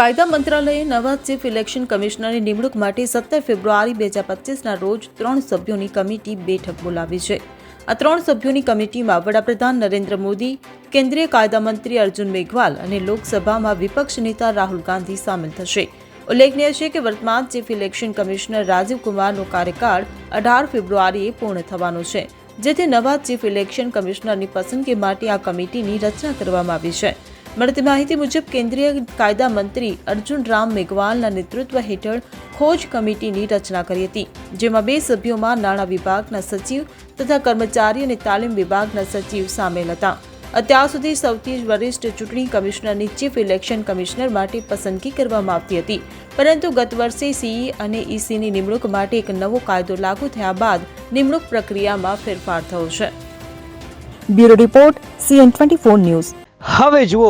કાયદા મંત્રાલયે નવા ચીફ ઇલેક્શન કમિશનરની નિમણૂક માટે 17 ફેબ્રુઆરી 2025ના રોજ 3 સભ્યોની કમિટી બેઠક બોલાવી છે. આ 3 સભ્યોની કમિટીમાં વડાપ્રધાન નરેન્દ્ર મોદી, કેન્દ્રીય કાયદા મંત્રી અર્જુન મેઘવાલ અને લોકસભામાં વિપક્ષ નેતા રાહુલ ગાંધી સામેલ થશે. ઉલ્લેખનીય છે કે વર્તમાન ચીફ ઇલેક્શન કમિશનર રાજીવ કુમારનો કાર્યકાળ 18 ફેબ્રુઆરીએ પૂર્ણ થવાનો છે, જેથી નવા ચીફ ઇલેક્શન કમિશનરની પસંદગી માટે આ કમિટીની રચના કરવામાં આવી છે. મળતી માહિતી મુજબ કેન્દ્રીય કાયદા મંત્રી અર્જુન રામ મેઘવાલના નેતૃત્વ હેઠળ ખોજ કમિટીની રચના કરી હતી, જેમાં 2 સભ્યોમાં નાણાં વિભાગના સચિવ તથા કર્મચારી અને તાલીમ વિભાગના સચિવ સામેલ હતા. અત્યાર સુધી સૌથી વરિષ્ઠ ચૂંટણી કમિશનરની ચીફ ઇલેક્શન કમિશનર માટે પસંદગી કરવામાં આવતી હતી, પરંતુ ગત વર્ષે સીઈ અને ઈસીની નિમણૂક માટે એક નવો કાયદો લાગુ થયા બાદ નિમણૂક પ્રક્રિયામાં ફેરફાર થયો છે. Bureau report CN24 news. હવે જુઓ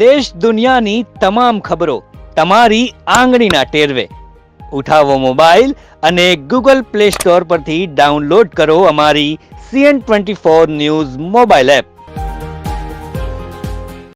દેશ દુનિયાની તમામ ખબરો તમારી આંગળીના ટેરવે. ઉઠાવો મોબાઈલ અને Google Play Store પરથી ડાઉનલોડ કરો અમારી CN24 ન્યૂઝ મોબાઈલ એપ.